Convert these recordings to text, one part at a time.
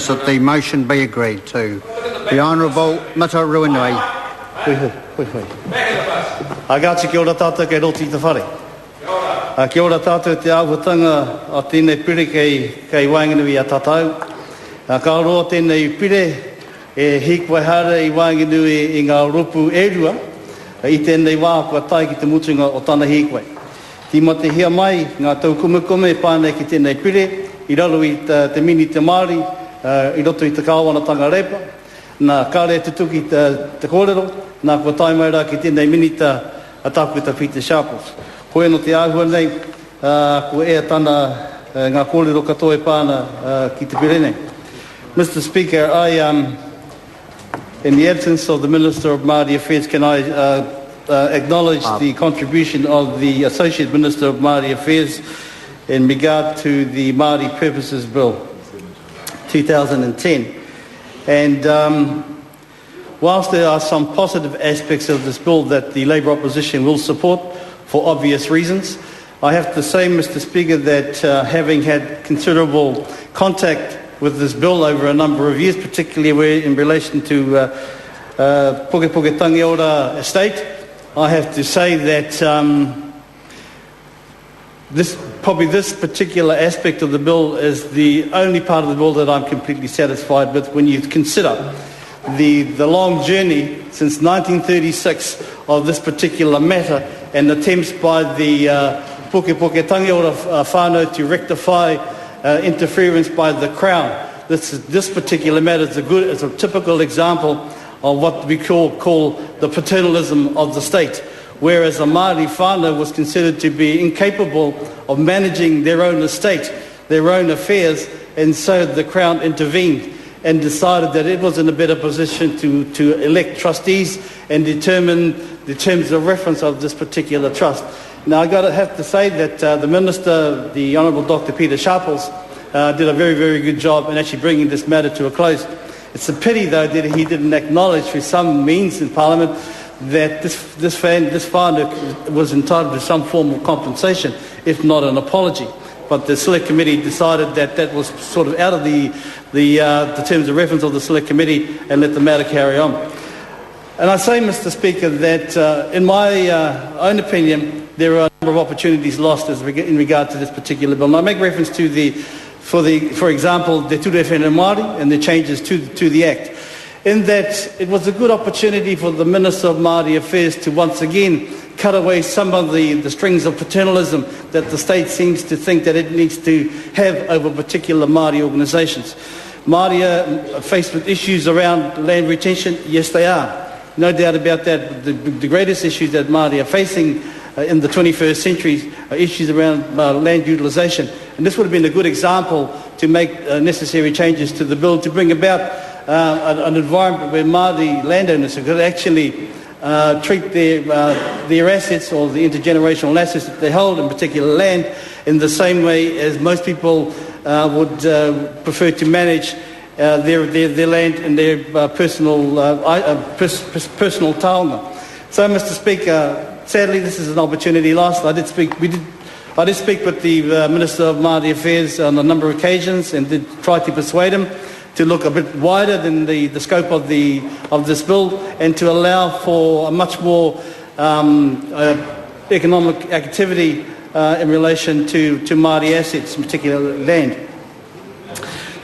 that the motion be agreed to. The Honourable Mata Ruinui. Agāti kia ora tātou kei roti te whare. Kia ora tātou te āhuatanga o tēnei pire kei Wainganui a tātou. Ka roa tēnei pire e hikwa hara i Wainganui i ngā rupu erua i tēnei wā kua tai ki te mutunga o tāna hikwa. Ki mate hia mai ngā tau kumekume pānei ki tēnei pire i raro i te mini te Maori i roto i te kāwanatanga repa. Nā kāre tutuki te kōrero, nā kua tai mai rā ki tēnei minita a tāputa Peter Sharples. Koe no te āhua nei, kua ea tāna ngā kōrero katoe pāna ki te pirene. Mr. Speaker, in the absence of the Minister of Māori Affairs, can I acknowledge the contribution of the Associate Minister of Māori Affairs in regard to the Māori Purposes Bill 2010. And whilst there are some positive aspects of this bill that the Labour opposition will support for obvious reasons, I have to say, Mr. Speaker, that having had considerable contact with this bill over a number of years, particularly in relation to Puke Puke Tangiora Estate, I have to say that this particular aspect of the bill is the only part of the bill that I'm completely satisfied with when you consider the long journey since 1936 of this particular matter and attempts by the Puke Puke Tangiora whānau to rectify interference by the Crown. This particular matter is a typical example of what we call the paternalism of the state, whereas a Māori whānau was considered to be incapable of managing their own estate, their own affairs, and so the Crown intervened and decided that it was in a better position to elect trustees and determine the terms of reference of this particular trust. Now, I've got to have to say that the Minister, the Honourable Dr. Peter Sharples, did a very, very good job in actually bringing this matter to a close. It's a pity, though, that he didn't acknowledge through some means in Parliament that this whānau was entitled to some form of compensation, if not an apology. But the Select Committee decided that that was sort of out of the terms of reference of the Select Committee and let the matter carry on. And I say, Mr. Speaker, that in my own opinion, there are a number of opportunities lost in regard to this particular bill. And I make reference to for example, the Te Rewhene Māori and the changes to the Act. In that it was a good opportunity for the Minister of Māori Affairs to once again cut away some of the strings of paternalism that the state seems to think that it needs to have over particular Māori organisations. Māori are faced with issues around land retention. Yes, they are. No doubt about that. The greatest issues that Māori are facing in the 21st century are issues around land utilisation. And this would have been a good example to make necessary changes to the bill to bring about an environment where Māori landowners could actually treat their assets or the intergenerational assets that they hold in particular land in the same way as most people would prefer to manage their land and their personal taonga. So, Mr. Speaker, sadly, this is an opportunity lost. I did speak with the Minister of Māori Affairs on a number of occasions and did try to persuade him to look a bit wider than the scope of this bill and to allow for a much more economic activity in relation to Māori assets, in particular land.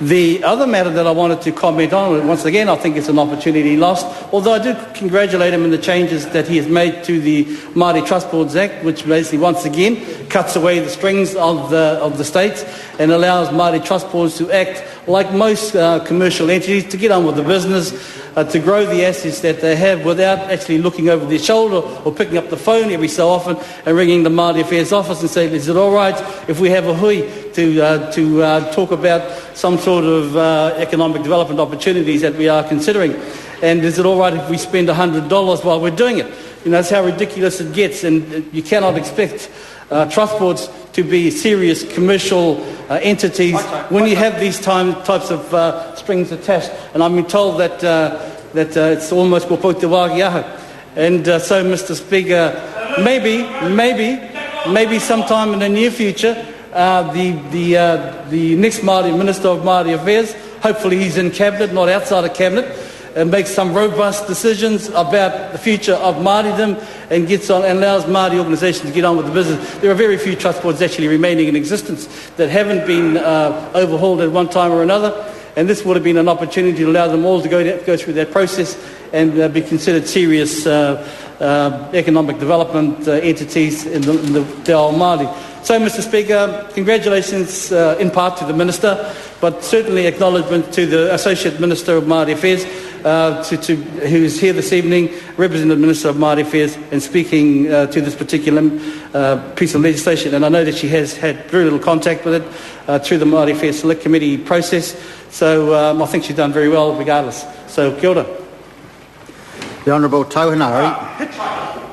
The other matter that I wanted to comment on, once again, I think it's an opportunity lost, although I do congratulate him in the changes that he has made to the Māori Trust Boards Act, which basically once again cuts away the strings of the states and allows Māori Trust Boards to act like most commercial entities, to get on with the business, to grow the assets that they have without actually looking over their shoulder or picking up the phone every so often and ringing the Māori Affairs office and saying, is it all right if we have a hui to talk about some sort of economic development opportunities that we are considering? And is it all right if we spend $100 while we're doing it? You know, that's how ridiculous it gets, and you cannot expect trust boards to be serious commercial entities when you have these types of strings attached. And I've been told that it's almost ko pau te wāhi aho. And so, Mr. Speaker, maybe sometime in the near future, the next Māori Minister of Māori Affairs, Hopefully he's in Cabinet, not outside of Cabinet, and makes some robust decisions about the future of Māoridom and gets on and allows Māori organisations to get on with the business. There are very few trust boards actually remaining in existence that haven't been overhauled at one time or another, and this would have been an opportunity to allow them all to go through that process and be considered serious economic development entities in the Te Ao Māori. So, Mr. Speaker, congratulations in part to the Minister, but certainly acknowledgement to the Associate Minister of Māori Affairs, who is here this evening, representing the Minister of Māori Affairs, and speaking to this particular piece of legislation. And I know that she has had very little contact with it through the Māori Affairs Select Committee process, so I think she's done very well regardless. So, kia ora. The Honourable Tauhanari.